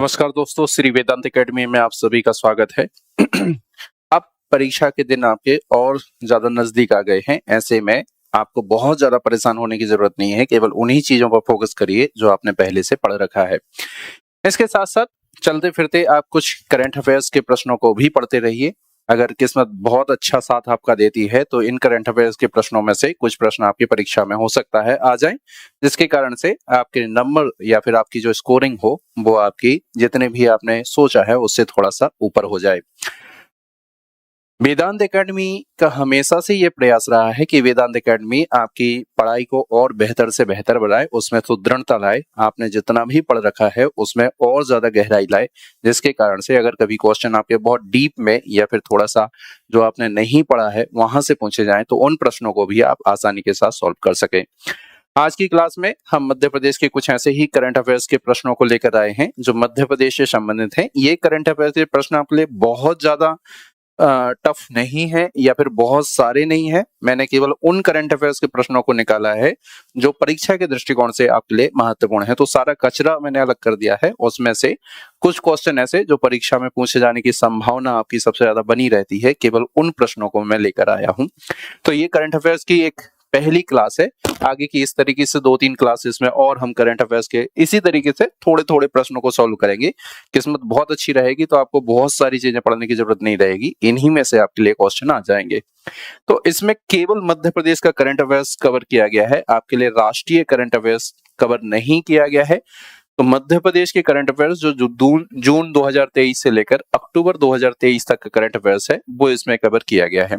नमस्कार दोस्तों, श्री वेदांत एकेडमी में आप सभी का स्वागत है। अब परीक्षा के दिन आपके और ज्यादा नजदीक आ गए हैं। ऐसे में आपको बहुत ज्यादा परेशान होने की जरूरत नहीं है, केवल उन्हीं चीजों पर फोकस करिए जो आपने पहले से पढ़ रखा है। इसके साथ साथ चलते फिरते आप कुछ करंट अफेयर्स के प्रश्नों को भी पढ़ते रहिए। अगर किस्मत बहुत अच्छा साथ आपका देती है तो इन करंट अफेयर्स के प्रश्नों में से कुछ प्रश्न आपकी परीक्षा में हो सकता है आ जाए, जिसके कारण से आपके नंबर या फिर आपकी जो स्कोरिंग हो वो आपकी जितने भी आपने सोचा है उससे थोड़ा सा ऊपर हो जाए। वेदांत एकेडमी का हमेशा से ये प्रयास रहा है कि वेदांत एकेडमी आपकी पढ़ाई को और बेहतर से बेहतर बनाए, उसमें सुदृढ़ता लाए, आपने जितना भी पढ़ रखा है उसमें और ज्यादा गहराई लाए, जिसके कारण से अगर कभी क्वेश्चन आपके बहुत डीप में या फिर थोड़ा सा जो आपने नहीं पढ़ा है वहां से पूछे जाए तो उन प्रश्नों को भी आप आसानी के साथ सॉल्व कर सके। आज की क्लास में हम मध्य प्रदेश के कुछ ऐसे ही करंट अफेयर्स के प्रश्नों को लेकर आए हैं जो मध्य प्रदेश से संबंधित हैं। ये करंट अफेयर्स के प्रश्न आपके लिए बहुत ज्यादा टफ नहीं है या फिर बहुत सारे नहीं है। मैंने केवल उन करंट अफेयर्स के प्रश्नों को निकाला है जो परीक्षा के दृष्टिकोण से आपके लिए महत्वपूर्ण है। तो सारा कचरा मैंने अलग कर दिया है, उसमें से कुछ क्वेश्चन ऐसे जो परीक्षा में पूछे जाने की संभावना आपकी सबसे ज्यादा बनी रहती है, केवल उन प्रश्नों को मैं लेकर आया हूं। तो ये करंट अफेयर्स की एक पहली क्लास है। आगे की इस तरीके से 2-3 क्लासेस में और हम करंट अफेयर्स के इसी तरीके से थोड़े थोड़े प्रश्नों को सॉल्व करेंगे। किस्मत बहुत अच्छी रहेगी तो आपको बहुत सारी चीजें पढ़ने की जरूरत नहीं रहेगी, इन्हीं में से आपके लिए क्वेश्चन आ जाएंगे। तो इसमें केवल मध्य प्रदेश का करंट अफेयर्स कवर किया गया है, आपके लिए राष्ट्रीय करंट अफेयर्स कवर नहीं किया गया है। तो मध्य प्रदेश के करंट अफेयर्स जो जून 2023 से लेकर अक्टूबर 2023 तक का करंट अफेयर्स है वो इसमें कवर किया गया है।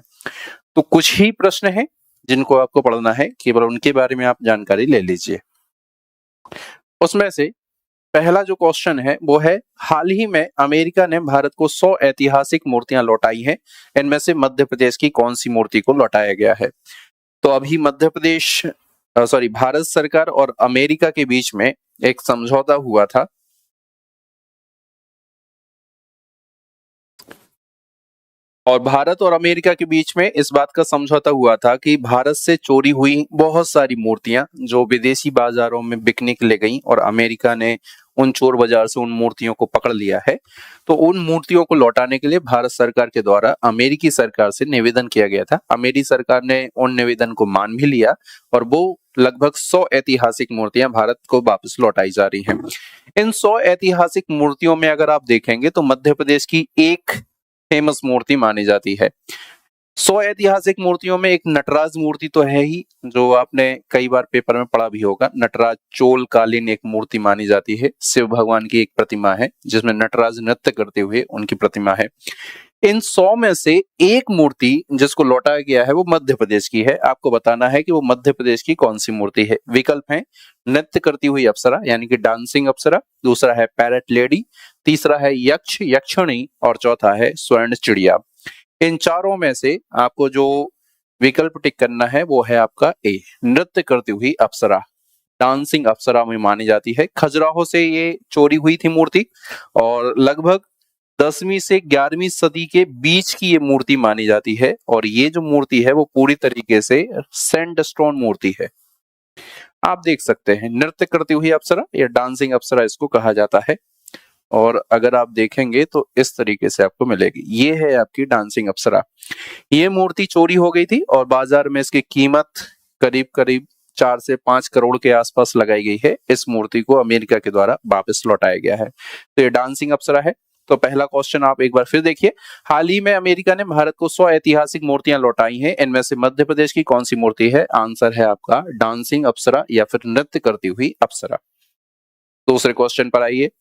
तो कुछ ही प्रश्न हैं जिनको आपको पढ़ना है, केवल उनके बारे में आप जानकारी ले लीजिए। उसमें से पहला जो क्वेश्चन है वो है, हाल ही में अमेरिका ने भारत को 100 ऐतिहासिक मूर्तियां लौटाई हैं, इनमें से मध्य प्रदेश की कौन सी मूर्ति को लौटाया गया है? तो अभी भारत सरकार और अमेरिका के बीच में एक समझौता हुआ था। और भारत और अमेरिका के बीच में इस बात का समझौता हुआ था कि भारत से चोरी हुई बहुत सारी मूर्तियां जो विदेशी बाजारों में बिकने के लिए गई और अमेरिका ने उन चोर बाजार से उन मूर्तियों को पकड़ लिया है, तो उन मूर्तियों को लौटाने के लिए भारत सरकार के द्वारा अमेरिकी सरकार से निवेदन किया गया था। अमेरिकी सरकार ने उन निवेदन को मान भी लिया और वो लगभग 100 ऐतिहासिक मूर्तियां भारत को वापस लौटाई जा रही हैं। इन 100 ऐतिहासिक मूर्तियों में अगर आप देखेंगे तो मध्य प्रदेश की एक फेमस मूर्ति मानी जाती है। 100 ऐतिहासिक मूर्तियों में एक नटराज मूर्ति तो है ही, जो आपने कई बार पेपर में पढ़ा भी होगा। नटराज चोल कालीन एक मूर्ति मानी जाती है, शिव भगवान की एक प्रतिमा है जिसमें नटराज नृत्य करते हुए उनकी प्रतिमा है। इन 100 में से एक मूर्ति जिसको लौटाया गया है वो मध्य प्रदेश की है। आपको बताना है कि वो मध्य प्रदेश की कौन सी मूर्ति है। विकल्प है नृत्य करती हुई अप्सरा यानी कि डांसिंग अप्सरा, दूसरा है पैरेट लेडी, तीसरा है यक्ष यक्षिणी और चौथा है स्वर्ण चिड़िया। इन चारों में से आपको जो विकल्प टिक करना है वो है आपका ए, नृत्य करती हुई अप्सरा, डांसिंग अप्सरा में मानी जाती है। खजुराहो से ये चोरी हुई थी मूर्ति और लगभग 10वीं से 11वीं सदी के बीच की ये मूर्ति मानी जाती है और ये जो मूर्ति है वो पूरी तरीके से सैंडस्टोन मूर्ति है। आप देख सकते हैं नृत्य करती हुई अप्सरा या डांसिंग अप्सरा इसको कहा जाता है। और अगर आप देखेंगे तो इस तरीके से आपको मिलेगी, ये है आपकी डांसिंग अप्सरा। ये मूर्ति चोरी हो गई थी और बाजार में इसकी कीमत करीब करीब 4 से 5 करोड़ के आसपास लगाई गई है। इस मूर्ति को अमेरिका के द्वारा वापस लौटाया गया है। तो ये डांसिंग अप्सरा है। तो पहला क्वेश्चन आप एक बार फिर देखिए, हाल ही में अमेरिका ने भारत को 100 ऐतिहासिक मूर्तियां लौटाई हैं, इनमें से मध्य प्रदेश की कौन सी मूर्ति है? आंसर है आपका डांसिंग अप्सरा या फिर नृत्य करती हुई अप्सरा। दूसरे क्वेश्चन पर आइए।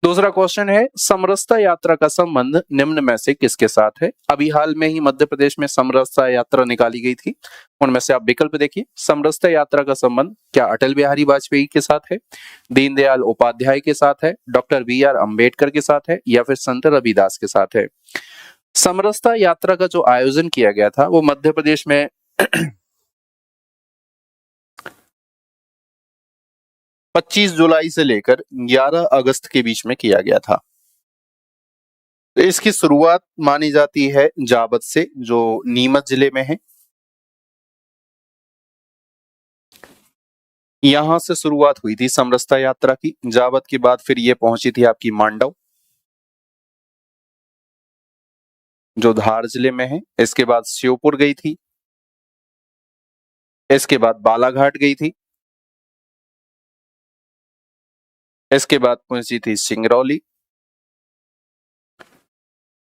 दूसरा क्वेश्चन है, समरसता यात्रा का संबंध निम्न में से किसके साथ है? अभी हाल में ही मध्य प्रदेश में समरसता यात्रा निकाली गई थी, उनमें से आप विकल्प देखिए। समरसता यात्रा का संबंध क्या अटल बिहारी वाजपेयी के साथ है, दीनदयाल उपाध्याय के साथ है, डॉक्टर BR अम्बेडकर के साथ है या फिर संत रविदास के साथ है? समरसता यात्रा का जो आयोजन किया गया था वो मध्य प्रदेश में 25 जुलाई से लेकर 11 अगस्त के बीच में किया गया था। इसकी शुरुआत मानी जाती है जावत से, जो नीमच जिले में है। यहां से शुरुआत हुई थी समरसता यात्रा की। जावद के बाद फिर ये पहुंची थी आपकी मांडव, जो धार जिले में है। इसके बाद श्योपुर गई थी, इसके बाद बालाघाट गई थी, इसके बाद पहुंची थी सिंगरौली,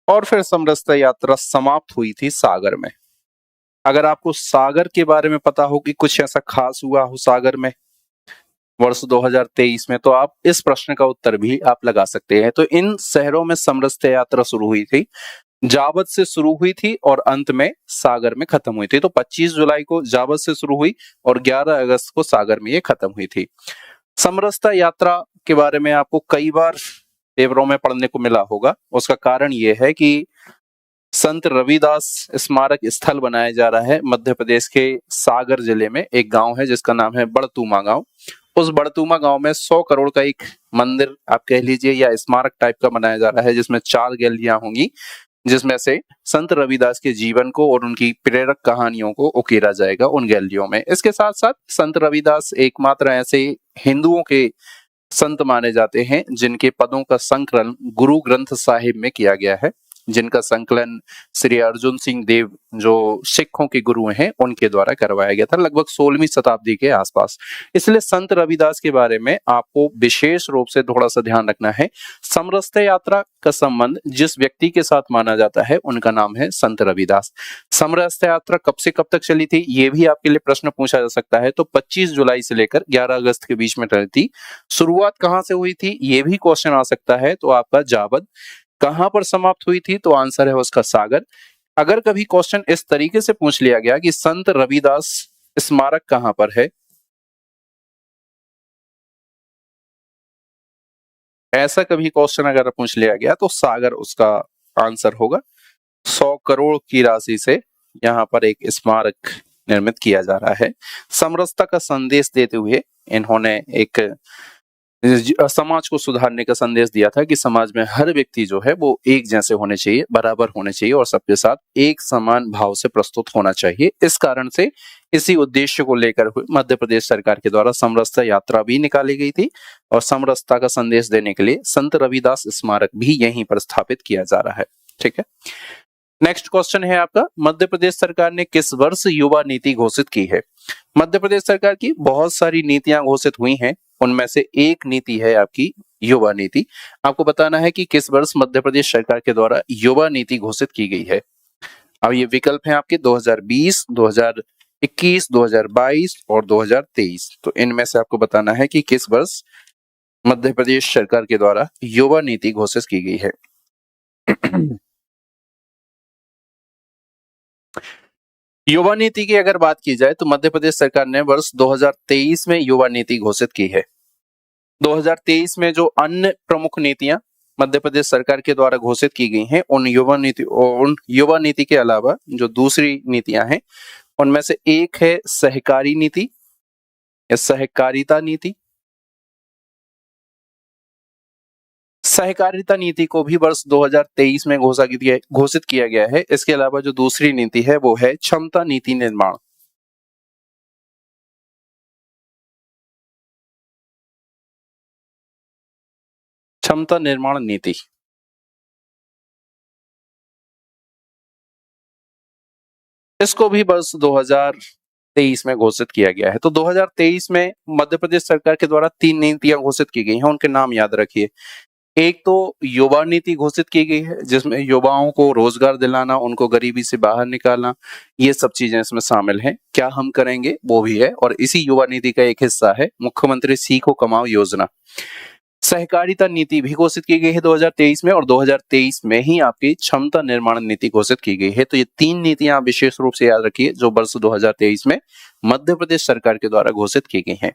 और फिर समरसता यात्रा समाप्त हुई थी सागर में। अगर आपको सागर के बारे में पता हो कि कुछ ऐसा खास हुआ हो सागर में वर्ष 2023 में, तो आप इस प्रश्न का उत्तर भी आप लगा सकते हैं। तो इन शहरों में समरसता यात्रा शुरू हुई थी, जावद से शुरू हुई थी और अंत में सागर में खत्म हुई थी। तो 25 जुलाई को जावद से शुरू हुई और 11 अगस्त को सागर में ये खत्म हुई थी। समरसता यात्रा के बारे में आपको कई बार पेपरों में पढ़ने को मिला होगा। उसका कारण ये है कि संत रविदास स्मारक स्थल बनाया जा रहा है मध्य प्रदेश के सागर जिले में। एक गांव है जिसका नाम है बड़तुमा गांव। उस बड़तुमा गांव में 100 करोड़ का एक मंदिर आप कह लीजिए या स्मारक टाइप का बनाया जा रहा है, जिसमें 4 गैलरियां होंगी, जिसमें से संत रविदास के जीवन को और उनकी प्रेरक कहानियों को उकेरा जाएगा उन गैलरियों में। इसके साथ साथ संत रविदास एकमात्र ऐसे हिंदुओं के संत माने जाते हैं जिनके पदों का संकलन गुरु ग्रंथ साहिब में किया गया है, जिनका संकलन श्री अर्जुन सिंह देव जो सिखों के गुरु हैं उनके द्वारा करवाया गया था लगभग 16वीं शताब्दी के आसपास। इसलिए संत रविदास के बारे में आपको विशेष रूप से थोड़ा सा ध्यान रखना है। समरसता यात्रा का संबंध जिस व्यक्ति के साथ माना जाता है उनका नाम है संत रविदास। समरसता यात्रा कब से कब तक चली थी, ये भी आपके लिए प्रश्न पूछा जा सकता है। तो 25 जुलाई से लेकर 11 अगस्त के बीच में चली थी। शुरुआत कहां से हुई थी, ये भी क्वेश्चन आ सकता है। तो आपका जावद। कहां पर समाप्त हुई थी, तो आंसर है उसका सागर। अगर कभी क्वेश्चन इस तरीके से पूछ लिया गया कि संत रविदास स्मारक कहां पर है, ऐसा कभी क्वेश्चन अगर पूछ लिया गया तो सागर उसका आंसर होगा। 100 करोड़ की राशि से यहां पर एक स्मारक निर्मित किया जा रहा है। समरसता का संदेश देते हुए इन्होंने एक समाज को सुधारने का संदेश दिया था कि समाज में हर व्यक्ति जो है वो एक जैसे होने चाहिए, बराबर होने चाहिए और सबके साथ एक समान भाव से प्रस्तुत होना चाहिए। इस कारण से इसी उद्देश्य को लेकर मध्य प्रदेश सरकार के द्वारा समरसता यात्रा भी निकाली गई थी और समरसता का संदेश देने के लिए संत रविदास स्मारक भी यहीं पर स्थापित किया जा रहा है। ठीक है, नेक्स्ट क्वेश्चन है आपका, मध्य प्रदेश सरकार ने किस वर्ष युवा नीति घोषित की है। मध्य प्रदेश सरकार की बहुत सारी नीतियां घोषित हुई हैं, उनमें से एक नीति है आपकी युवा नीति। आपको बताना है कि किस वर्ष मध्य प्रदेश सरकार के द्वारा युवा नीति घोषित की गई है। अब ये विकल्प हैं आपके 2020, 2021, 2022 और 2023। तो इनमें से आपको बताना है कि किस वर्ष मध्य प्रदेश सरकार के द्वारा युवा नीति घोषित की गई है। युवा नीति की अगर बात की जाए तो मध्य प्रदेश सरकार ने वर्ष 2023 में युवा नीति घोषित की है। 2023 में जो अन्य प्रमुख नीतियां मध्य प्रदेश सरकार के द्वारा घोषित की गई हैं, उन युवा नीति के अलावा जो दूसरी नीतियां हैं उनमें से एक है सहकारी नीति या सहकारिता नीति। सहकारिता नीति को भी वर्ष 2023 में घोषित किया गया है। इसके अलावा जो दूसरी नीति है वो है क्षमता नीति निर्माण। क्षमता निर्माण नीति इसको भी वर्ष 2023 में घोषित किया गया है। तो 2023 में मध्य प्रदेश सरकार के द्वारा 3 नीतियां घोषित की गई हैं, उनके नाम याद रखिए। एक तो युवा नीति घोषित की गई है जिसमें युवाओं को रोजगार दिलाना, उनको गरीबी से बाहर निकालना, ये सब चीजें इसमें शामिल हैं। क्या हम करेंगे वो भी है और इसी युवा नीति का एक हिस्सा है मुख्यमंत्री सीखो कमाओ योजना। सहकारिता नीति भी घोषित की गई है 2023 में और 2023 में ही आपकी क्षमता निर्माण नीति घोषित की गई है। तो ये 3 नीतियां आप विशेष रूप से याद रखिए जो वर्ष 2023 में मध्य प्रदेश सरकार के द्वारा घोषित की गई हैं।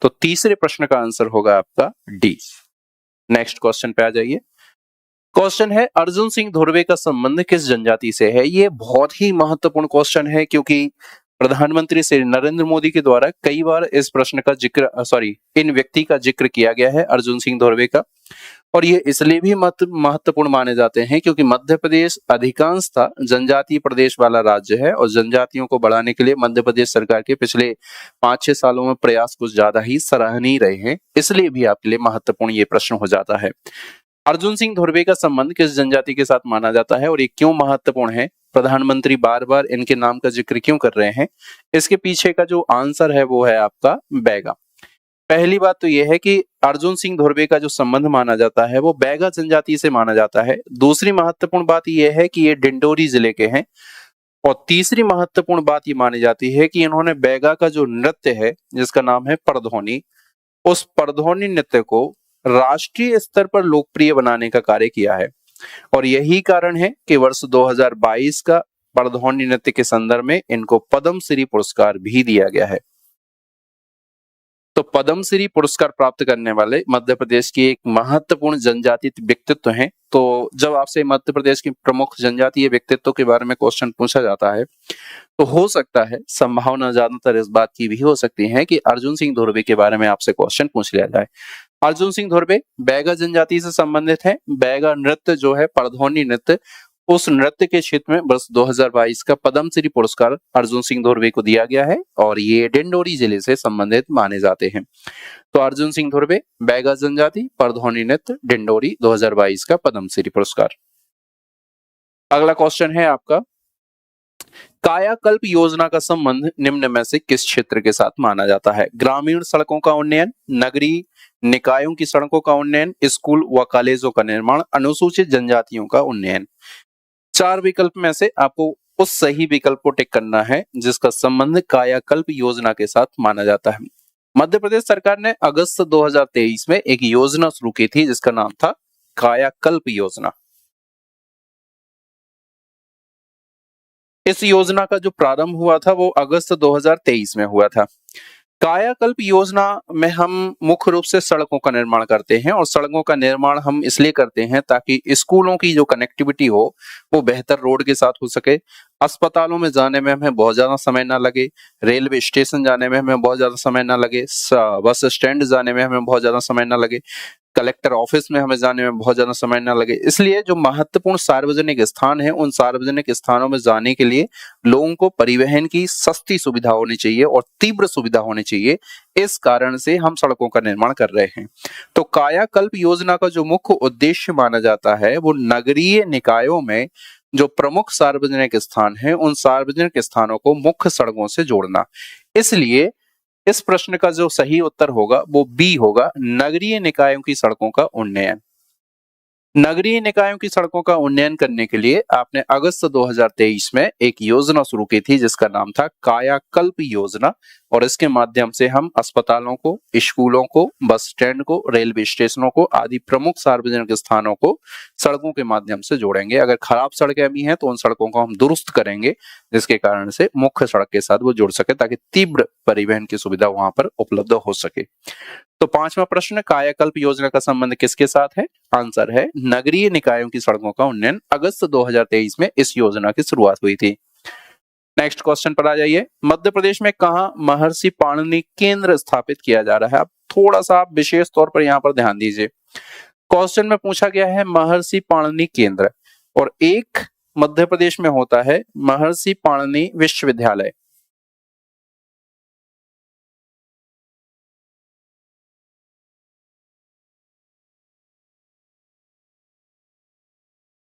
तो तीसरे प्रश्न का आंसर होगा आपका डी। नेक्स्ट क्वेश्चन पे आ जाइए। क्वेश्चन है अर्जुन सिंह धुर्वे का संबंध किस जनजाति से है। ये बहुत ही महत्वपूर्ण क्वेश्चन है क्योंकि प्रधानमंत्री श्री नरेंद्र मोदी के द्वारा कई बार इस प्रश्न का जिक्र इन व्यक्ति का जिक्र किया गया है अर्जुन सिंह धुर्वे का। और ये इसलिए भी महत्वपूर्ण माने जाते हैं क्योंकि मध्य प्रदेश अधिकांशतः जनजातीय प्रदेश वाला राज्य है और जनजातियों को बढ़ाने के लिए मध्य प्रदेश सरकार के पिछले 5-6 सालों में प्रयास कुछ ज्यादा ही सराहनीय रहे हैं, इसलिए भी आपके लिए महत्वपूर्ण ये प्रश्न हो जाता है। अर्जुन सिंह धुर्वे का संबंध किस जनजाति के साथ माना जाता है और ये क्यों महत्वपूर्ण है, प्रधानमंत्री बार बार इनके नाम का जिक्र क्यों कर रहे हैं? इसके पीछे का जो आंसर है वो है आपका बैगा। पहली बात तो यह है कि अर्जुन सिंह धुर्वे का जो संबंध माना जाता है वो बैगा जनजाति से माना जाता है। दूसरी महत्वपूर्ण बात यह है कि ये डिंडोरी जिले के हैं और तीसरी महत्वपूर्ण बात ये मानी जाती है कि इन्होंने बैगा का जो नृत्य है जिसका नाम है परधौनी, उस परधौनी नृत्य को राष्ट्रीय स्तर पर लोकप्रिय बनाने का कार्य किया है और यही कारण है कि वर्ष 2022 का परधौनी नृत्य के संदर्भ में इनको पद्मश्री पुरस्कार भी दिया गया है। तो पद्मश्री पुरस्कार प्राप्त करने वाले मध्य प्रदेश की एक महत्वपूर्ण जनजातीय व्यक्तित्व हैं। तो जब आपसे मध्य प्रदेश की प्रमुख जनजातीय व्यक्तित्व के बारे में क्वेश्चन पूछा जाता है तो हो सकता है, संभावना ज्यादातर इस बात की भी हो सकती है कि अर्जुन सिंह धुर्वे के बारे में आपसे क्वेश्चन पूछ लिया जाए। अर्जुन सिंह धुर्वे बैगा जनजाति से संबंधित है। बैगा नृत्य जो है परधौनी नृत्य, उस नृत्य के क्षेत्र में वर्ष 2022 का पद्मश्री पुरस्कार अर्जुन सिंह धुर्वे को दिया गया है और ये डिंडोरी जिले से संबंधित माने जाते हैं। तो अर्जुन सिंह धुर्वे, बैगा जनजाति, परधौनी नृत्य, डिंडोरी, 2022 का पद्मश्री पुरस्कार। अगला क्वेश्चन है आपका, कायाकल्प योजना का संबंध निम्न में से किस क्षेत्र के साथ माना जाता है? ग्रामीण सड़कों का उन्नयन, नगरीय निकायों की सड़कों का उन्नयन, स्कूल व कॉलेजों का निर्माण, अनुसूचित जनजातियों का उन्नयन। 4 विकल्प में से आपको उस सही विकल्प को टिक करना है जिसका संबंध कायाकल्प योजना के साथ माना जाता है। मध्य प्रदेश सरकार ने अगस्त 2023 में एक योजना शुरू की थी जिसका नाम था कायाकल्प योजना। इस योजना का जो प्रारंभ हुआ था वो अगस्त 2023 में हुआ था। कायाकल्प योजना में हम मुख्य रूप से सड़कों का निर्माण करते हैं और सड़कों का निर्माण हम इसलिए करते हैं ताकि स्कूलों की जो कनेक्टिविटी हो वो बेहतर रोड के साथ हो सके, अस्पतालों में जाने में हमें बहुत ज्यादा समय ना लगे, रेलवे स्टेशन जाने में हमें बहुत ज्यादा समय ना लगे, बस स्टैंड जाने में हमें बहुत ज्यादा समय ना लगे, कलेक्टर ऑफिस में हमें जाने में बहुत ज्यादा समय ना लगे। इसलिए जो महत्वपूर्ण सार्वजनिक स्थान है उन सार्वजनिक स्थानों में जाने के लिए लोगों को परिवहन की सस्ती सुविधा होनी चाहिए और तीव्र सुविधा होनी चाहिए। इस कारण से हम सड़कों का निर्माण कर रहे हैं। तो कायाकल्प योजना का जो मुख्य उद्देश्य माना जाता है वो नगरीय निकायों में जो प्रमुख सार्वजनिक स्थान है उन सार्वजनिक स्थानों को मुख्य सड़कों से जोड़ना। इसलिए इस प्रश्न का जो सही उत्तर होगा वो बी होगा, नगरीय निकायों की सड़कों का उन्नयन। नगरीय निकायों की सड़कों का उन्नयन करने के लिए आपने अगस्त 2023 में एक योजना शुरू की थी जिसका नाम था कायाकल्प योजना और इसके माध्यम से हम अस्पतालों को, स्कूलों को, बस स्टैंड को, रेलवे स्टेशनों को आदि प्रमुख सार्वजनिक स्थानों को सड़कों के माध्यम से जोड़ेंगे। अगर खराब सड़कें भी हैं तो उन सड़कों को हम दुरुस्त करेंगे जिसके कारण से मुख्य सड़क के साथ वो जुड़ सके ताकि तीव्र परिवहन की सुविधा वहां पर उपलब्ध हो सके। तो 5वां प्रश्न, कायाकल्प योजना का संबंध किसके साथ है? आंसर है नगरीय निकायों की सड़कों का उन्नयन। अगस्त 2023 में इस योजना की शुरुआत हुई थी। नेक्स्ट क्वेश्चन पर आ जाइए, मध्य प्रदेश में कहां महर्षि पाणिनि केंद्र स्थापित किया जा रहा है? अब थोड़ा सा आप विशेष तौर पर यहां पर ध्यान दीजिए। क्वेश्चन में पूछा गया है महर्षि पाणिनि केंद्र और एक मध्य प्रदेश में होता है महर्षि पाणिनि विश्वविद्यालय।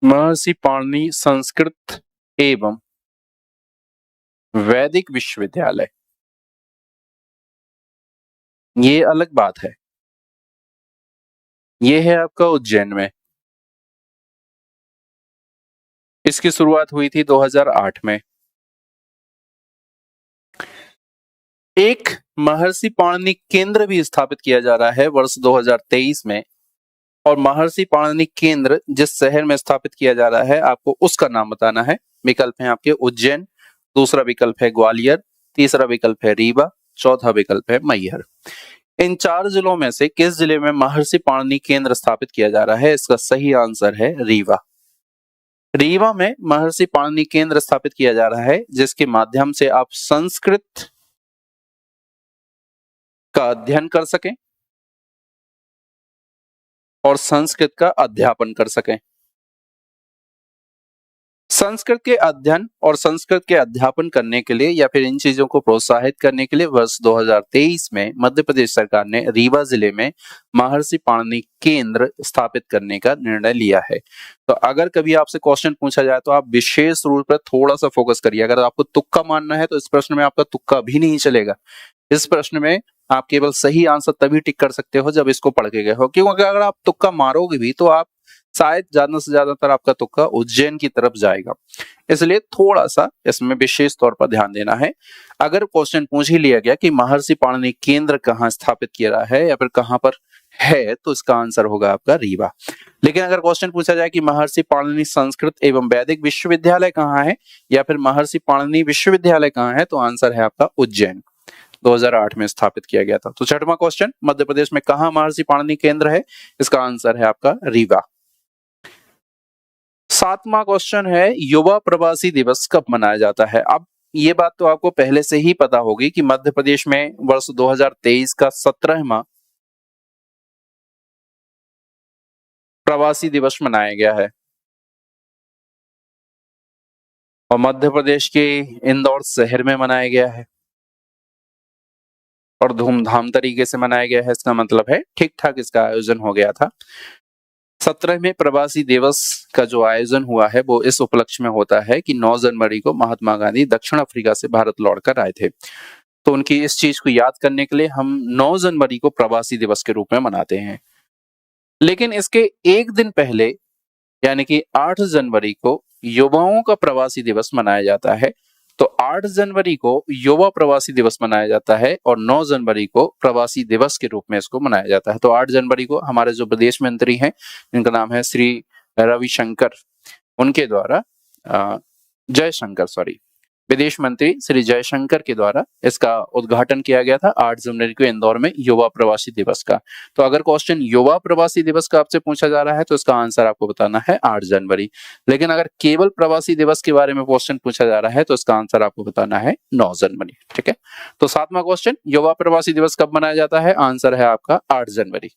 महर्षि पाणिनि संस्कृत एवं वैदिक विश्वविद्यालय, ये अलग बात है। ये है आपका उज्जैन में। इसकी शुरुआत हुई थी 2008 में। एक महर्षि पाणिनि केंद्र भी स्थापित किया जा रहा है वर्ष 2023 में और महर्षि पाणिनि केंद्र जिस शहर में स्थापित किया जा रहा है आपको उसका नाम बताना है। विकल्प है आपके उज्जैन, दूसरा विकल्प है ग्वालियर, तीसरा विकल्प है रीवा, चौथा विकल्प है मैहर। इन 4 जिलों में से किस जिले में महर्षि पाणिनि केंद्र स्थापित किया जा रहा है? इसका सही आंसर है रीवा। रीवा में महर्षि पाणिनि केंद्र स्थापित किया जा रहा है जिसके माध्यम से आप संस्कृत का अध्ययन कर सकें और संस्कृत का अध्यापन कर सकें। संस्कृत के अध्ययन और संस्कृत के अध्यापन करने के लिए या फिर इन चीजों को प्रोत्साहित करने के लिए वर्ष 2023 में मध्य प्रदेश सरकार ने रीवा जिले में महर्षि पाणिनि केंद्र स्थापित करने का निर्णय लिया है। तो अगर कभी आपसे क्वेश्चन पूछा जाए तो आप विशेष रूप पर थोड़ा सा फोकस करिए। अगर आपको तुक्का मारना है तो इस प्रश्न में आपका तुक्का भी नहीं चलेगा। इस प्रश्न में आप केवल सही आंसर तभी टिक कर सकते हो जब इसको पढ़ के गए हो, क्योंकि अगर आप तुक्का मारोगे भी तो आप शायद ज्यादा से ज्यादातर आपका तुक्का उज्जैन की तरफ जाएगा। इसलिए थोड़ा सा इसमें विशेष तौर पर ध्यान देना है। अगर क्वेश्चन पूछ ही लिया गया कि महर्षि पाणिनि केंद्र कहाँ स्थापित किया रहा है या फिर कहाँ पर है, तो इसका आंसर होगा आपका रीवा। लेकिन अगर क्वेश्चन पूछा जाए कि महर्षि पाणिनि संस्कृत एवं वैदिक विश्वविद्यालय कहाँ है या फिर महर्षि पाणिनि विश्वविद्यालय कहाँ है, तो आंसर है आपका उज्जैन। 2008 में स्थापित किया गया था। तो छठवां क्वेश्चन, मध्य प्रदेश में कहाँ महर्षि पाणिनि केंद्र है, इसका आंसर है आपका रीवा। सातवां क्वेश्चन है, युवा प्रवासी दिवस कब मनाया जाता है। अब ये बात तो आपको पहले से ही पता होगी कि मध्य प्रदेश में वर्ष 2023 का 17वां प्रवासी दिवस मनाया गया है और मध्य प्रदेश के इंदौर शहर में मनाया गया है और धूमधाम तरीके से मनाया गया है। इसका मतलब है ठीक ठाक इसका आयोजन हो गया था। 17वें प्रवासी दिवस का जो आयोजन हुआ है वो इस उपलक्ष्य में होता है कि 9 जनवरी को महात्मा गांधी दक्षिण अफ्रीका से भारत लौटकर आए थे। तो उनकी इस चीज को याद करने के लिए हम 9 जनवरी को प्रवासी दिवस के रूप में मनाते हैं। लेकिन इसके एक दिन पहले यानी कि 8 जनवरी को युवाओं का प्रवासी दिवस मनाया जाता है। तो 8 जनवरी को युवा प्रवासी दिवस मनाया जाता है और 9 जनवरी को प्रवासी दिवस के रूप में इसको मनाया जाता है। तो 8 जनवरी को हमारे जो विदेश मंत्री हैं, जिनका नाम है श्री रविशंकर, उनके द्वारा विदेश मंत्री श्री जयशंकर के द्वारा इसका उद्घाटन किया गया था 8 जनवरी को इंदौर में युवा प्रवासी दिवस का। तो अगर क्वेश्चन युवा प्रवासी दिवस का आपसे पूछा जा रहा है तो इसका आंसर आपको बताना है 8 जनवरी। लेकिन अगर केवल प्रवासी दिवस के बारे में क्वेश्चन पूछा जा रहा है तो इसका आंसर आपको बताना है 9 जनवरी। ठीक है, तो 7वां क्वेश्चन, युवा प्रवासी दिवस कब मनाया जाता है, आंसर है आपका 8 जनवरी।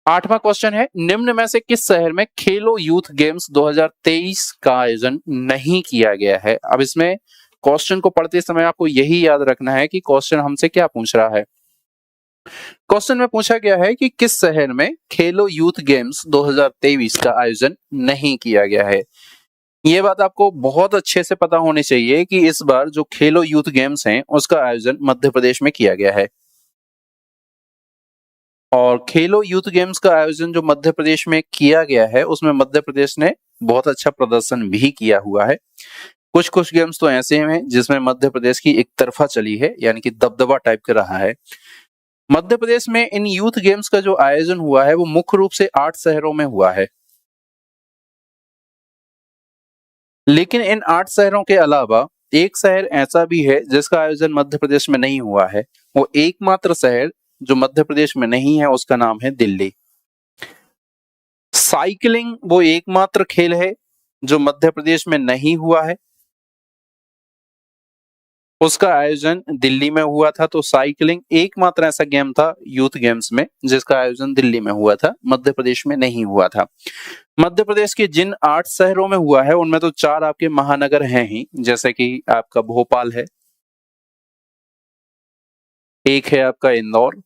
8वां क्वेश्चन है, निम्न में से किस शहर में खेलो यूथ गेम्स 2023 का आयोजन नहीं किया गया है। अब इसमें क्वेश्चन को पढ़ते समय आपको यही याद रखना है कि क्वेश्चन हमसे क्या पूछ रहा है। क्वेश्चन में पूछा गया है कि किस शहर में खेलो यूथ गेम्स 2023 का आयोजन नहीं किया गया है। ये बात आपको बहुत अच्छे से पता होनी चाहिए कि इस बार जो खेलो यूथ गेम्स हैं उसका आयोजन मध्य प्रदेश में किया गया है और खेलो यूथ गेम्स का आयोजन जो मध्य प्रदेश में किया गया है उसमें मध्य प्रदेश ने बहुत अच्छा प्रदर्शन भी किया हुआ है। कुछ कुछ गेम्स तो ऐसे हैं जिसमें मध्य प्रदेश की एक तरफा चली है, यानी कि दबदबा टाइप का रहा है। मध्य प्रदेश में इन यूथ गेम्स का जो आयोजन हुआ है वो मुख्य रूप से 8 शहरों में हुआ है। लेकिन इन 8 शहरों के अलावा एक शहर ऐसा भी है जिसका आयोजन मध्य प्रदेश में नहीं हुआ है। वो एकमात्र शहर जो मध्य प्रदेश में नहीं है उसका नाम है दिल्ली। साइकिलिंग वो एकमात्र खेल है जो मध्य प्रदेश में नहीं हुआ है, उसका आयोजन दिल्ली में हुआ था। तो साइकिलिंग एकमात्र ऐसा गेम था यूथ गेम्स में जिसका आयोजन दिल्ली में हुआ था, मध्य प्रदेश में नहीं हुआ था। मध्य प्रदेश के जिन 8 शहरों में हुआ है उनमें तो 4 आपके महानगर हैं ही, जैसे कि आपका भोपाल है, एक है आपका इंदौर,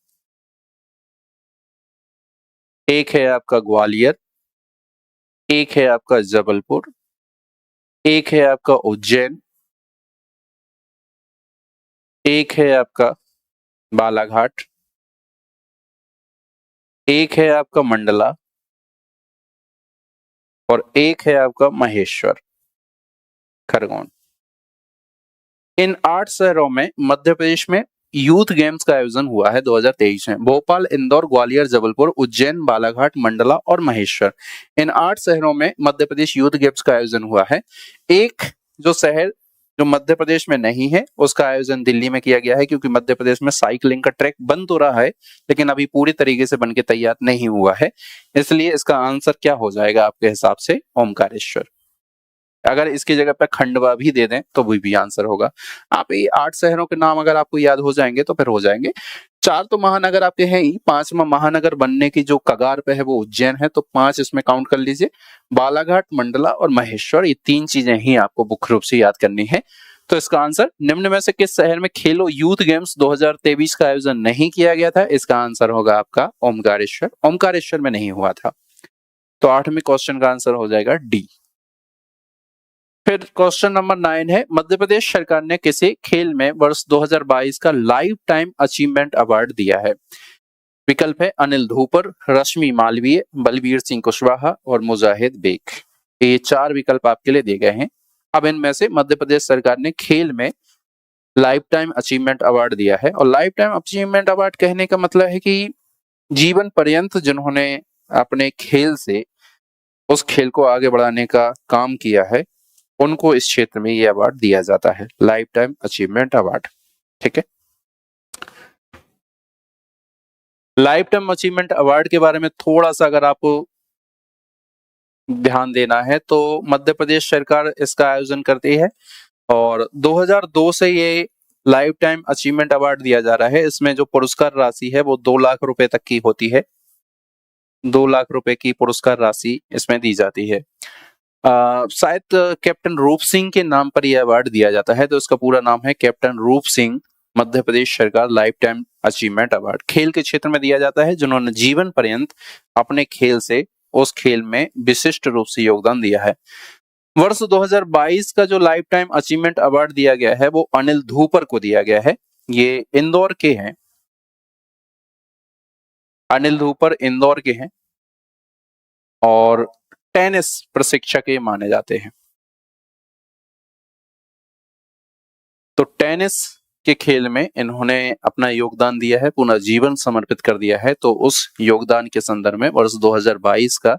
एक है आपका ग्वालियर, एक है आपका जबलपुर, एक है आपका उज्जैन, एक है आपका बालाघाट, एक है आपका मंडला और एक है आपका महेश्वर खरगोन। इन 8 शहरों में मध्य प्रदेश में यूथ गेम्स का आयोजन हुआ है 2023 में। भोपाल, इंदौर, ग्वालियर, जबलपुर, उज्जैन, बालाघाट, मंडला और महेश्वर, इन 8 शहरों में मध्य प्रदेश यूथ गेम्स का आयोजन हुआ है। एक जो शहर जो मध्य प्रदेश में नहीं है उसका आयोजन दिल्ली में किया गया है, क्योंकि मध्य प्रदेश में साइकिलिंग का ट्रैक बन तो रहा है लेकिन अभी पूरी तरीके से बनके तैयार नहीं हुआ है। इसलिए इसका आंसर क्या हो जाएगा आपके हिसाब से, ओमकारेश्वर। अगर इसकी जगह पे खंडवा भी दे दें तो भी आंसर होगा। आप ये 8 शहरों के नाम अगर आपको याद हो जाएंगे तो फिर हो जाएंगे। 4 तो महानगर आपके हैं ही, 5वां महानगर बनने की जो कगार पे है वो उज्जैन है, तो 5 इसमें काउंट कर लीजिए। बालाघाट, मंडला और महेश्वर, ये 3 चीजें ही आपको मुख्य रूप से याद करनी है। तो इसका आंसर, निम्न में से किस शहर में खेलो यूथ गेम्स 2023 का आयोजन नहीं किया गया था? इसका आंसर होगा आपका ओमकारेश्वर। ओमकारेश्वर में नहीं हुआ था। तो 8वें क्वेश्चन का आंसर हो जाएगा डी। फिर क्वेश्चन नंबर 9 है, मध्य प्रदेश सरकार ने किसे खेल में वर्ष 2022 का लाइफ टाइम अचीवमेंट अवार्ड दिया है? विकल्प है अनिल धूपर, रश्मि मालवीय, बलबीर सिंह कुशवाहा और मुजाहिद बेग। ये 4 विकल्प आपके लिए दिए गए हैं। अब इनमें से मध्य प्रदेश सरकार ने खेल में लाइफ टाइम अचीवमेंट अवार्ड दिया है, और लाइफ टाइम अचीवमेंट अवार्ड कहने का मतलब है कि जीवन पर्यंत जिन्होंने अपने खेल से उस खेल को आगे बढ़ाने का काम किया है, उनको इस क्षेत्र में ये अवार्ड दिया जाता है, लाइफ टाइम अचीवमेंट अवार्ड। ठीक है, लाइफ टाइम अचीवमेंट अवार्ड के बारे में थोड़ा सा अगर आपको ध्यान देना है तो मध्य प्रदेश सरकार इसका आयोजन करती है, और 2002 से ये लाइफ टाइम अचीवमेंट अवार्ड दिया जा रहा है। इसमें जो पुरस्कार राशि है वो 2 लाख रुपए तक की होती है। 2 लाख रुपए की पुरस्कार राशि इसमें दी जाती है। शायद कैप्टन रूप सिंह के नाम पर यह अवार्ड दिया जाता है, तो इसका पूरा नाम है कैप्टन रूप सिंह मध्य प्रदेश सरकार लाइफ टाइम अचीवमेंट अवार्ड। खेल के क्षेत्र में दिया जाता है जिन्होंने जीवन पर्यंत अपने खेल से उस खेल में विशिष्ट रूप से योगदान दिया है। वर्ष 2022 का जो लाइफ टाइम अचीवमेंट अवार्ड दिया गया है वो अनिल धूपर को दिया गया है। ये इंदौर के हैं, अनिल धूपर इंदौर के हैं और टेनिस प्रशिक्षक ये माने जाते हैं। तो टेनिस के खेल में इन्होंने अपना योगदान दिया है, पूरा जीवन समर्पित कर दिया है, तो उस योगदान के संदर्भ में वर्ष 2022 का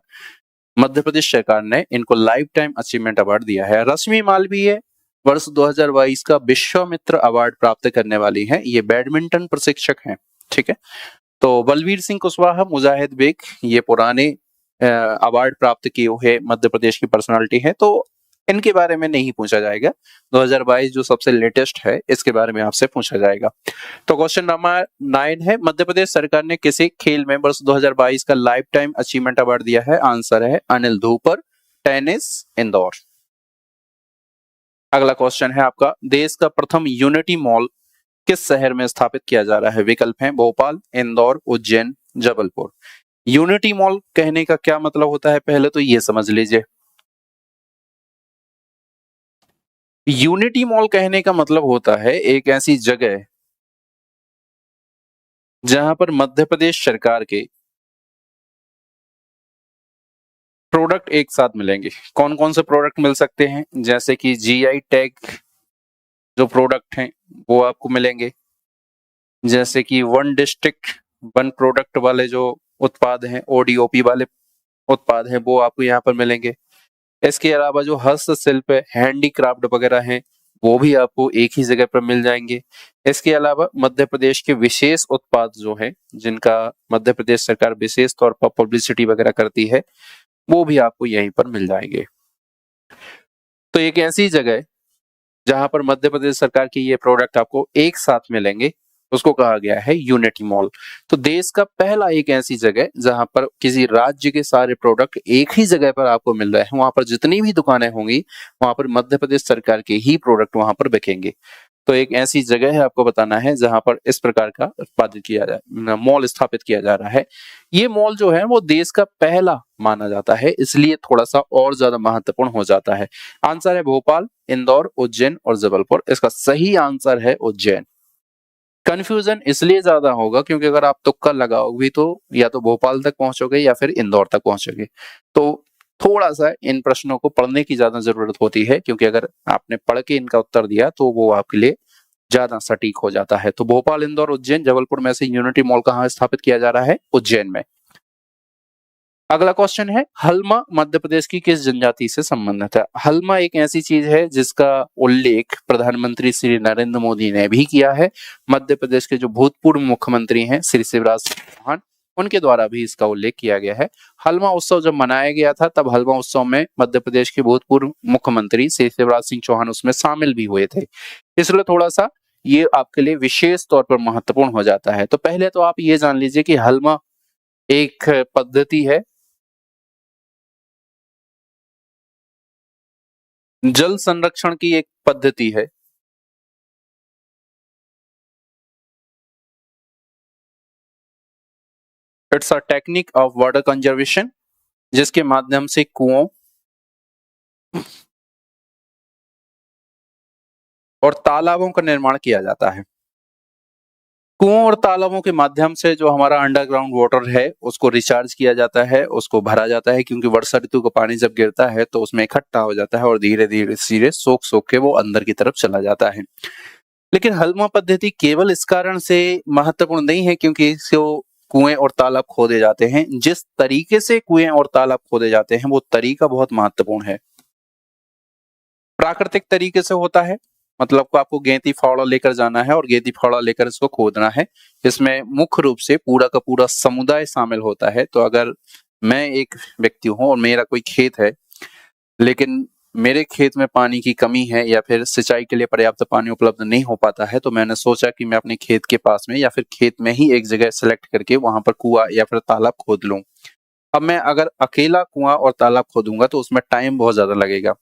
मध्य प्रदेश सरकार ने इनको लाइफ टाइम अचीवमेंट अवार्ड दिया है। रश्मि मालवीय वर्ष 2022 का विश्वामित्र अवार्ड प्राप्त करने वाली हैं, ये बैडमिंटन प्रशिक्षक हैं। ठीक है, तो बलबीर सिंह कुशवाहा, मुजाहिद बेग ये पुराने अवार्ड प्राप्त किए हुए मध्य प्रदेश की पर्सनालिटी है, तो इनके बारे में नहीं पूछा जाएगा। 2022 जो सबसे लेटेस्ट है इसके बारे में आपसे पूछा जाएगा। तो क्वेश्चन नंबर 9 है, मध्य प्रदेश सरकार ने किसी खेल में वर्ष 2022 का लाइफ टाइम अचीवमेंट अवार्ड दिया है? आंसर है अनिल धूपर, टेनिस, इंदौर। अगला क्वेश्चन है आपका, देश का प्रथम यूनिटी मॉल किस शहर में स्थापित किया जा रहा है? विकल्प है भोपाल, इंदौर, उज्जैन, जबलपुर। यूनिटी मॉल कहने का क्या मतलब होता है, पहले तो ये समझ लीजिए। यूनिटी मॉल कहने का मतलब होता है एक ऐसी जगह जहां पर मध्य प्रदेश सरकार के प्रोडक्ट एक साथ मिलेंगे। कौन कौन से प्रोडक्ट मिल सकते हैं? जैसे कि जीआई टैग जो प्रोडक्ट हैं वो आपको मिलेंगे, जैसे कि वन डिस्ट्रिक्ट वन प्रोडक्ट वाले जो उत्पाद हैं, ओडीओपी वाले उत्पाद हैं, वो आपको यहाँ पर मिलेंगे। इसके अलावा जो हस्तशिल्प है, हैंडीक्राफ्ट वगैरह हैं, वो भी आपको एक ही जगह पर मिल जाएंगे। इसके अलावा मध्य प्रदेश के विशेष उत्पाद जो हैं, जिनका मध्य प्रदेश सरकार विशेष तौर पर पब्लिसिटी वगैरह करती है, वो भी आपको यहीं पर मिल जाएंगे। तो एक ऐसी जगह जहां पर मध्य प्रदेश सरकार की ये प्रोडक्ट आपको एक साथ मिलेंगे, उसको कहा गया है यूनिटी मॉल। तो देश का पहला एक ऐसी जगह जहां पर किसी राज्य के सारे प्रोडक्ट एक ही जगह पर आपको मिल रहे हैं, वहां पर जितनी भी दुकानें होंगी वहां पर मध्य प्रदेश सरकार के ही प्रोडक्ट वहां पर बिकेंगे। तो एक ऐसी जगह है आपको बताना है जहां पर इस प्रकार का उत्पादित किया जाए, मॉल स्थापित किया जा रहा है। ये मॉल जो है वो देश का पहला माना जाता है, इसलिए थोड़ा सा और ज्यादा महत्वपूर्ण हो जाता है। आंसर है भोपाल, इंदौर, उज्जैन और जबलपुर। इसका सही आंसर है उज्जैन। कंफ्यूजन इसलिए ज्यादा होगा क्योंकि अगर आप तुक्का लगाओगे तो या तो भोपाल तक पहुंचोगे या फिर इंदौर तक पहुंचोगे। तो थोड़ा सा इन प्रश्नों को पढ़ने की ज्यादा जरूरत होती है, क्योंकि अगर आपने पढ़ के इनका उत्तर दिया तो वो आपके लिए ज्यादा सटीक हो जाता है। तो भोपाल, इंदौर, उज्जैन, जबलपुर में से यूनिटी मॉल कहाँ स्थापित किया जा रहा है? उज्जैन में। अगला क्वेश्चन है, हलमा मध्य प्रदेश की किस जनजाति से संबंधित है? हलमा एक ऐसी चीज है जिसका उल्लेख प्रधानमंत्री श्री नरेंद्र मोदी ने भी किया है। मध्य प्रदेश के जो भूतपूर्व मुख्यमंत्री हैं श्री शिवराज सिंह चौहान, उनके द्वारा भी इसका उल्लेख किया गया है। हलमा उत्सव जब मनाया गया था तब हलमा उत्सव में मध्य प्रदेश के भूतपूर्व मुख्यमंत्री श्री शिवराज सिंह चौहान उसमें शामिल भी हुए थे, इसलिए थोड़ा सा ये आपके लिए विशेष तौर पर महत्वपूर्ण हो जाता है। तो पहले तो आप ये जान लीजिए कि हलमा एक पद्धति है, जल संरक्षण की एक पद्धति है। It's a technique of water conservation, जिसके माध्यम से कुओं और तालाबों का निर्माण किया जाता है। कुओं और तालाबों के माध्यम से जो हमारा अंडरग्राउंड वाटर है उसको रिचार्ज किया जाता है, उसको भरा जाता है, क्योंकि वर्षा ऋतु का पानी जब गिरता है तो उसमें इकट्ठा हो जाता है और धीरे धीरे धीरे सोख सोख के वो अंदर की तरफ चला जाता है। लेकिन हलमा पद्धति केवल इस कारण से महत्वपूर्ण नहीं है क्योंकि इसको कुएं और तालाब खोदे जाते हैं, जिस तरीके से कुएं और तालाब खोदे जाते हैं वो तरीका बहुत महत्वपूर्ण है। प्राकृतिक तरीके से होता है, मतलब को आपको गेंती फावड़ा लेकर जाना है और गेंती फावड़ा लेकर इसको खोदना है। इसमें मुख्य रूप से पूरा का पूरा समुदाय शामिल होता है। तो अगर मैं एक व्यक्ति हूं और मेरा कोई खेत है, लेकिन मेरे खेत में पानी की कमी है या फिर सिंचाई के लिए पर्याप्त पानी उपलब्ध नहीं हो पाता है, तो मैंने सोचा कि मैं अपने खेत के पास में या फिर खेत में ही एक जगह सेलेक्ट करके वहां पर कुआं या फिर तालाब खोद लूं। अब मैं अगर अकेला कुआं और तालाब खोदूंगा तो उसमें टाइम बहुत ज्यादा लगेगा,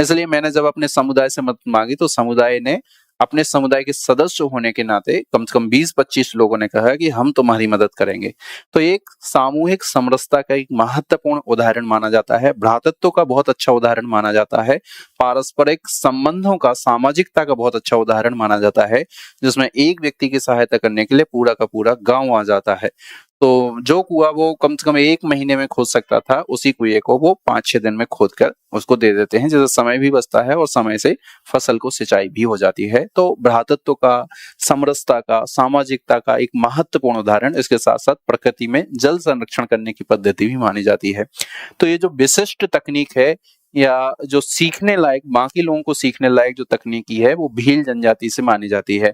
इसलिए मैंने जब अपने समुदाय से मदद मांगी तो समुदाय ने अपने समुदाय के सदस्य होने के नाते कम से कम 20-25 लोगों ने कहा कि हम तुम्हारी मदद करेंगे। तो एक सामूहिक समरसता का एक महत्वपूर्ण उदाहरण माना जाता है, भ्रातृत्व का बहुत अच्छा उदाहरण माना जाता है, पारस्परिक संबंधों का, सामाजिकता का बहुत अच्छा उदाहरण माना जाता है, जिसमें एक व्यक्ति की सहायता करने के लिए पूरा का पूरा गांव आ जाता है। तो जो कुआं वो कम से कम 1 महीने में खोद सकता था, उसी कुएं को वो 5-6 दिन में खोद कर उसको दे देते हैं, जिससे समय भी बचता है और समय से फसल को सिंचाई भी हो जाती है। तो भ्रातृत्व का, समरसता का, सामाजिकता का एक महत्वपूर्ण उदाहरण, इसके साथ साथ प्रकृति में जल संरक्षण करने की पद्धति भी मानी जाती है। तो ये जो विशिष्ट तकनीक है या जो सीखने लायक, बाकी लोगों को सीखने लायक जो तकनीकी है वो भील जनजाति से मानी जाती है।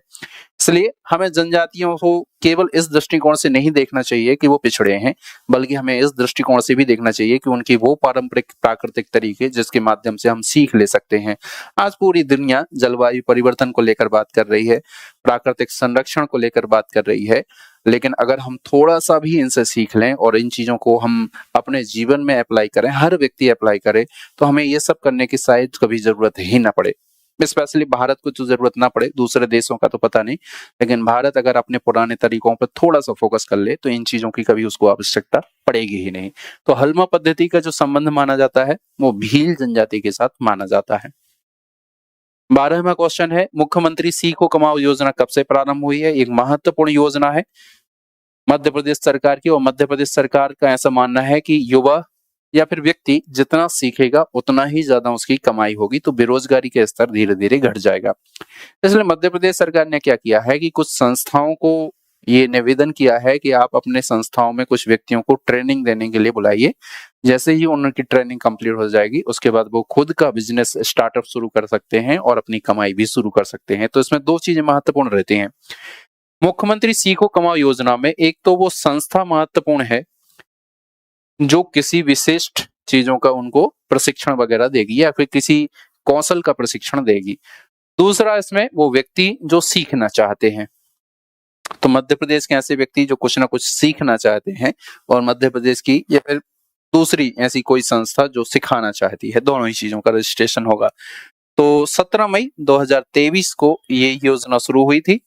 इसलिए हमें जनजातियों को केवल इस दृष्टिकोण से नहीं देखना चाहिए कि वो पिछड़े हैं, बल्कि हमें इस दृष्टिकोण से भी देखना चाहिए कि उनकी वो पारंपरिक प्राकृतिक तरीके जिसके माध्यम से हम सीख ले सकते हैं। आज पूरी दुनिया जलवायु परिवर्तन को लेकर बात कर रही है, प्राकृतिक संरक्षण को लेकर बात कर रही है, लेकिन अगर हम थोड़ा सा भी इनसे सीख लें और इन चीजों को हम अपने जीवन में अप्लाई करें, हर व्यक्ति अप्लाई करे, तो हमें ये सब करने की शायद कभी जरूरत ही ना पड़े। स्पेशली भारत को तो जरूरत ना पड़े, दूसरे देशों का तो पता नहीं, लेकिन भारत अगर अपने पुराने तरीकों पर थोड़ा सा फोकस कर ले तो इन चीजों की कभी उसको आवश्यकता पड़ेगी ही नहीं। तो हलमा पद्धति का जो संबंध माना जाता है वो भील जनजाति के साथ माना जाता है। 12वां क्वेश्चन है, मुख्यमंत्री सीखो कमाओ योजना कब से प्रारंभ हुई है? एक महत्वपूर्ण योजना है मध्य प्रदेश सरकार की, और मध्य प्रदेश सरकार का ऐसा मानना है कि युवा या फिर व्यक्ति जितना सीखेगा उतना ही ज्यादा उसकी कमाई होगी, तो बेरोजगारी का स्तर धीरे धीरे घट जाएगा। इसलिए मध्य प्रदेश सरकार ने क्या किया है कि कुछ संस्थाओं को ये निवेदन किया है कि आप अपने संस्थाओं में कुछ व्यक्तियों को ट्रेनिंग देने के लिए बुलाइए। जैसे ही उनकी ट्रेनिंग कंप्लीट हो जाएगी उसके बाद वो खुद का बिजनेस स्टार्टअप शुरू कर सकते हैं और अपनी कमाई भी शुरू कर सकते हैं। तो इसमें 2 चीजें महत्वपूर्ण रहती हैं। मुख्यमंत्री सीखो कमाओ योजना में एक तो वो संस्था महत्वपूर्ण है जो किसी विशिष्ट चीजों का उनको प्रशिक्षण वगैरह देगी या फिर किसी कौशल का प्रशिक्षण देगी। दूसरा इसमें वो व्यक्ति जो सीखना चाहते हैं। तो मध्य प्रदेश के ऐसे व्यक्ति जो कुछ ना कुछ सीखना चाहते हैं और मध्य प्रदेश की या फिर दूसरी ऐसी कोई संस्था जो सिखाना चाहती है, दोनों ही चीजों का रजिस्ट्रेशन होगा। तो 17 मई 2023 को ये योजना शुरू हुई थी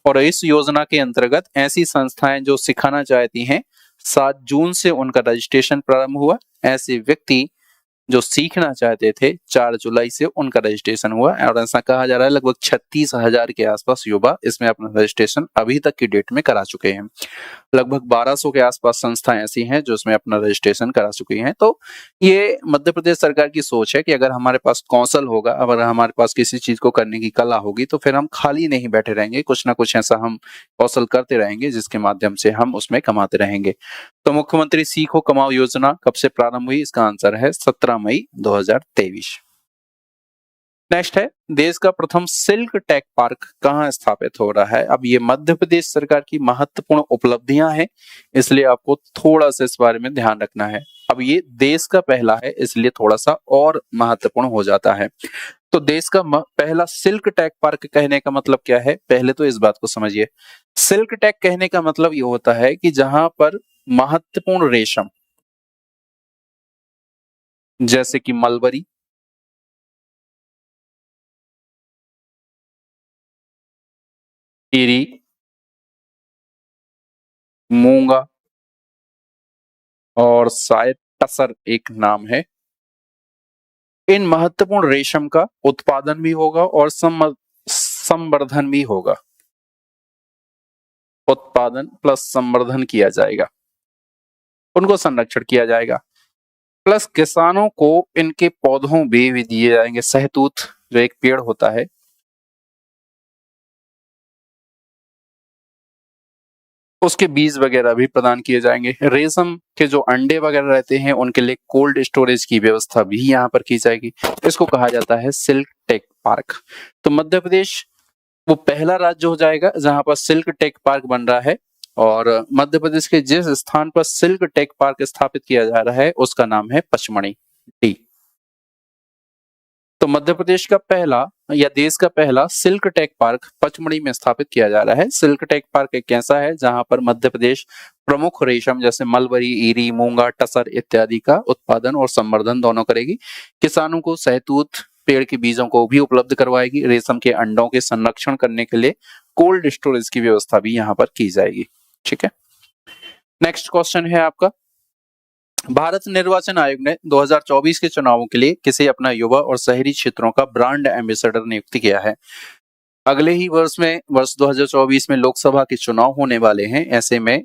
और इस योजना के अंतर्गत ऐसी संस्थाएं जो सिखाना चाहती हैं 7 जून से उनका रजिस्ट्रेशन प्रारंभ हुआ। ऐसे व्यक्ति जो सीखना चाहते थे 4 जुलाई से उनका रजिस्ट्रेशन हुआ और ऐसा कहा जा रहा है लगभग 36,000 के आसपास युवा इसमें अपना रजिस्ट्रेशन अभी तक की डेट में करा चुके हैं। लगभग 1200 के आसपास संस्थाएं ऐसी हैं जो इसमें अपना रजिस्ट्रेशन करा चुकी हैं। तो ये मध्य प्रदेश सरकार की सोच है कि अगर हमारे पास कौशल होगा, अगर हमारे पास किसी चीज को करने की कला होगी तो फिर हम खाली नहीं बैठे रहेंगे, कुछ ना कुछ ऐसा हम कौशल करते रहेंगे जिसके माध्यम से हम उसमें कमाते रहेंगे। तो मुख्यमंत्री सीखो कमाओ योजना कब से प्रारंभ हुई? इसका आंसर है 17 मई 2023। नेक्स्ट है, देश का प्रथम सिल्क टेक पार्क कहाँ स्थापित हो रहा है। अब ये मध्य प्रदेश सरकार की महत्वपूर्ण उपलब्धियां हैं, इसलिए आपको थोड़ा सा इस बारे में ध्यान रखना है। अब ये देश का पहला है, इसलिए थोड़ा सा और महत्वपूर्ण हो जाता है। तो देश का पहला सिल्क टेक पार्क कहने का मतलब क्या है, पहले तो इस बात को समझिए। सिल्क टेक कहने का मतलब ये होता है कि जहां पर महत्वपूर्ण रेशम, जैसे कि मलबरी, ईरी, मूंगा और शायद टसर एक नाम है, इन महत्वपूर्ण रेशम का उत्पादन भी होगा और संवर्धन भी होगा। उत्पादन प्लस संवर्धन किया जाएगा, उनको संरक्षण किया जाएगा, प्लस किसानों को इनके पौधों भी दिए जाएंगे। सहतूत जो एक पेड़ होता है, उसके बीज वगैरह भी प्रदान किए जाएंगे। रेशम के जो अंडे वगैरह रहते हैं उनके लिए कोल्ड स्टोरेज की व्यवस्था भी यहाँ पर की जाएगी। इसको कहा जाता है सिल्क टेक पार्क। तो मध्य प्रदेश वो पहला राज्य हो जाएगा जहां पर सिल्क टेक पार्क बन रहा है, और मध्य प्रदेश के जिस स्थान पर सिल्क टेक पार्क स्थापित किया जा रहा है उसका नाम है पचमढ़ी। डी। तो मध्य प्रदेश का पहला या देश का पहला सिल्क टेक पार्क पचमढ़ी में स्थापित किया जा रहा है। सिल्क टेक पार्क एक ऐसा है जहां पर मध्य प्रदेश प्रमुख रेशम जैसे मलबरी, ईरी, मूंगा, टसर इत्यादि का उत्पादन और संवर्धन दोनों करेगी। किसानों को सहतूत पेड़ के बीजों को भी उपलब्ध करवाएगी। रेशम के अंडों के संरक्षण करने के लिए कोल्ड स्टोरेज की व्यवस्था भी यहाँ पर की जाएगी। ठीक है, नेक्स्ट क्वेश्चन है आपका, भारत निर्वाचन आयोग ने 2024 के चुनावों के लिए किसे अपना युवा और शहरी क्षेत्रों का ब्रांड एम्बेसडर नियुक्त किया है। अगले ही वर्ष 2024 में लोकसभा के चुनाव होने वाले हैं। ऐसे में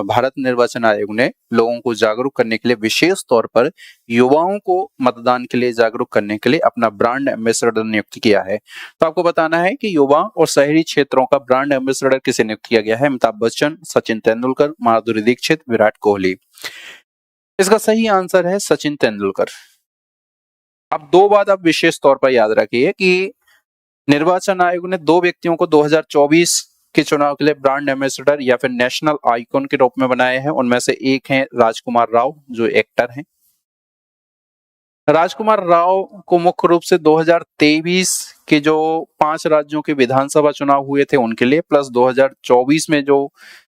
भारत निर्वाचन आयोग ने लोगों को जागरूक करने के लिए विशेष तौर पर युवाओं को मतदान के लिए जागरूक करने के लिए अपना ब्रांड एम्बेसडर नियुक्त किया है। तो आपको बताना है कि युवा और शहरी क्षेत्रों का ब्रांड एम्बेसडर किसे नियुक्त किया गया है। अमिताभ बच्चन, सचिन तेंदुलकर, माधुरी दीक्षित, विराट कोहली। इसका सही आंसर है सचिन तेंदुलकर। अब दो बात आप विशेष तौर पर याद रखिए कि निर्वाचन आयोग ने दो व्यक्तियों को 2024 के चुनाव के लिए ब्रांड एम्बेसडर या फिर नेशनल आइकॉन के रूप में बनाए हैं। उनमें से एक हैं राजकुमार राव जो एक्टर हैं। राजकुमार राव को मुख्य रूप से 2023 के जो 5 राज्यों के विधानसभा चुनाव हुए थे उनके लिए, प्लस 2024 में जो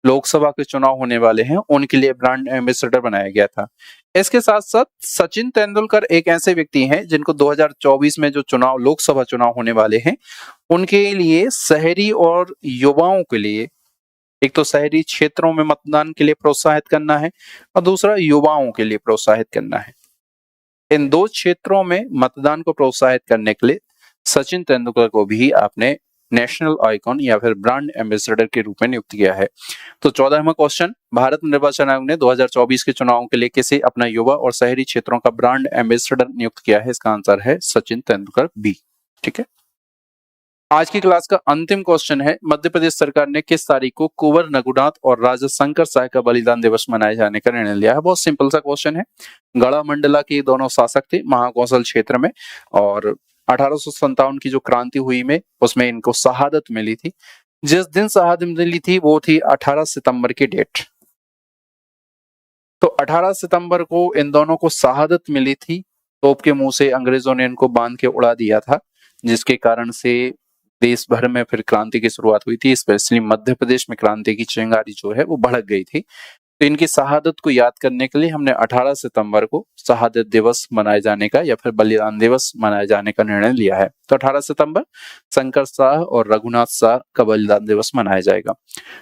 लोकसभा के चुनाव होने वाले हैं उनके लिए ब्रांड एम्बेसडर बनाया गया था। इसके साथ साथ सचिन तेंदुलकर एक ऐसे व्यक्ति हैं जिनको 2024 में जो चुनाव लोकसभा चुनाव होने वाले हैं उनके लिए शहरी और युवाओं के लिए, एक तो शहरी क्षेत्रों में मतदान के लिए प्रोत्साहित करना है और दूसरा युवाओं के लिए प्रोत्साहित करना है। इन दो क्षेत्रों में मतदान को प्रोत्साहित करने के लिए सचिन तेंदुलकर को भी आपने नेशनल आइकॉन या फिर ब्रांड एम्बेसडर के रूप में नियुक्त किया है। तो 14वां क्वेश्चन, भारत निर्वाचन आयोग ने 2024 के चुनावों के लिए किसे अपना युवा और शहरी क्षेत्रों का ब्रांड एम्बेसडर नियुक्त किया है। इसका आंसर है सचिन तेंदुलकर बी। ठीक है, आज की क्लास का अंतिम क्वेश्चन है, मध्य प्रदेश सरकार ने किस तारीख को कुंवर रघुनाथ और राजा शंकर साय का बलिदान दिवस मनाए जाने का निर्णय लिया है। बहुत सिंपल सा क्वेश्चन है। गढ़ा मंडला के दोनों शासक थे महाकौशल क्षेत्र में, और 1857 की जो क्रांति हुई में उसमें इनको शहादत मिली थी। जिस दिन शहादत मिली थी वो थी 18 सितंबर की डेट। तो 18 सितंबर को इन दोनों को शहादत मिली थी। तोप के मुंह से अंग्रेजों ने इनको बांध के उड़ा दिया था, जिसके कारण से देश भर में फिर क्रांति की शुरुआत हुई थी। स्पेशली मध्य प्रदेश में क्रांति की चिंगारी जो है वो भड़क गई थी। तो इनकी शहादत को याद करने के लिए हमने 18 सितंबर को शहादत दिवस मनाए जाने का या फिर बलिदान दिवस मनाए जाने का निर्णय लिया है। तो 18 सितंबर शंकर शाह और रघुनाथ शाह का बलिदान दिवस मनाया जाएगा।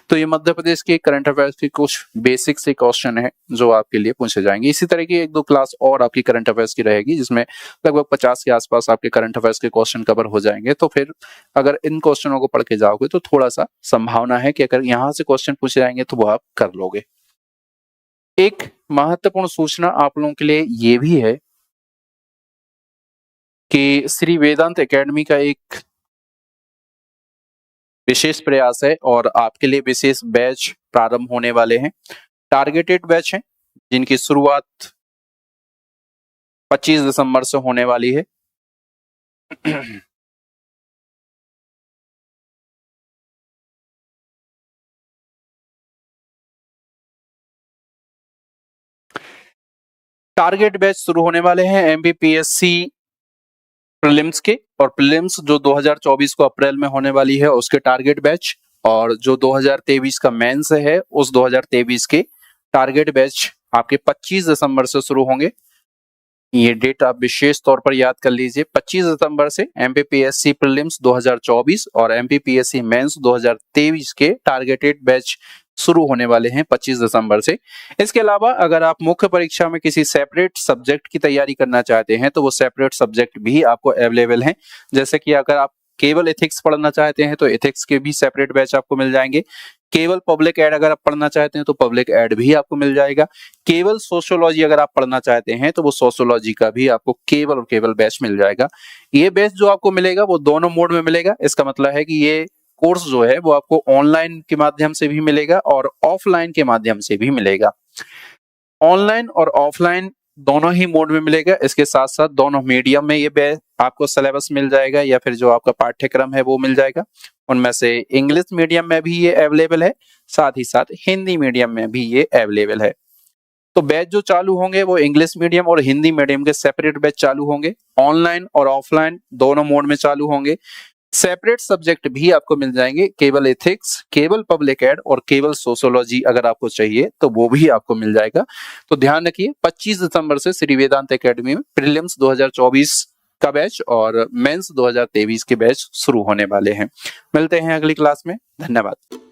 तो ये मध्य प्रदेश के करंट अफेयर्स के कुछ बेसिक से क्वेश्चन है जो आपके लिए पूछे जाएंगे। इसी तरह की एक दो क्लास और आपकी करंट अफेयर्स की रहेगी जिसमें लगभग 50 के आसपास आपके करंट अफेयर्स के क्वेश्चन कवर हो जाएंगे। तो फिर अगर इन क्वेश्चनों को पढ़ के जाओगे तो थोड़ा सा संभावना है कि अगर यहाँ से क्वेश्चन पूछे जाएंगे तो वो आप कर लोगे। एक महत्वपूर्ण सूचना आप लोगों के लिए ये भी है कि श्री वेदांत एकेडमी का एक विशेष प्रयास है और आपके लिए विशेष बैच प्रारंभ होने वाले हैं। टारगेटेड बैच हैं जिनकी शुरुआत 25 दिसंबर से होने वाली है। टारगेट बैच शुरू होने वाले हैं एमपीपीएससी प्रीलिम्स के, और प्रीलिम्स जो 2024 को अप्रैल में होने वाली है उसके टारगेट बैच, और जो 2023 का मेंस है उस 2023 के टारगेट बैच आपके 25 दिसंबर से शुरू होंगे। ये डेट आप विशेष तौर पर याद कर लीजिए, 25 दिसंबर से एमपीपीएससी प्रीलिम्स 2024 और एमपीपीएससी मेंस 2023 के टारगेटेड बैच शुरू होने वाले हैं 25 दिसंबर से। इसके अलावा अगर आप मुख्य परीक्षा में किसी सेपरेट सब्जेक्ट की तैयारी करना चाहते हैं तो वो सेपरेट सब्जेक्ट भी आपको अवेलेबल हैं। जैसे कि अगर आप केवल एथिक्स पढ़ना चाहते हैं तो एथिक्स के भी सेपरेट बैच आपको मिल जाएंगे। केवल पब्लिक एड अगर आप पढ़ना चाहते हैं तो पब्लिक एड भी आपको मिल जाएगा। केवल सोशियोलॉजी अगर आप पढ़ना चाहते हैं तो वो सोशियोलॉजी का भी आपको केवल और केवल बैच मिल जाएगा। ये बैच जो आपको मिलेगा वो दोनों मोड में मिलेगा। इसका मतलब है कि ये कोर्स जो है वो आपको ऑनलाइन के माध्यम से भी मिलेगा और ऑफलाइन के माध्यम से भी मिलेगा। ऑनलाइन और ऑफलाइन दोनों ही मोड में मिलेगा। इसके साथ साथ दोनों मीडियम में ये आपको सिलेबस मिल जाएगा या फिर जो आपका पाठ्यक्रम है वो मिल जाएगा। उनमें से इंग्लिश मीडियम में भी ये अवेलेबल है, साथ ही साथ हिंदी मीडियम में भी ये अवेलेबल है। तो बैच जो चालू होंगे वो इंग्लिश मीडियम और हिंदी मीडियम के सेपरेट बैच चालू होंगे। ऑनलाइन और ऑफलाइन दोनों मोड में चालू होंगे। सेपरेट सब्जेक्ट भी आपको मिल जाएंगे, केवल एथिक्स, केवल पब्लिक एड और केवल सोशियोलॉजी अगर आपको चाहिए तो वो भी आपको मिल जाएगा। तो ध्यान रखिए 25 दिसंबर से श्री वेदांत एकेडमी में प्रीलिम्स 2024 का बैच और मेंस 2023 के बैच शुरू होने वाले हैं। मिलते हैं अगली क्लास में। धन्यवाद।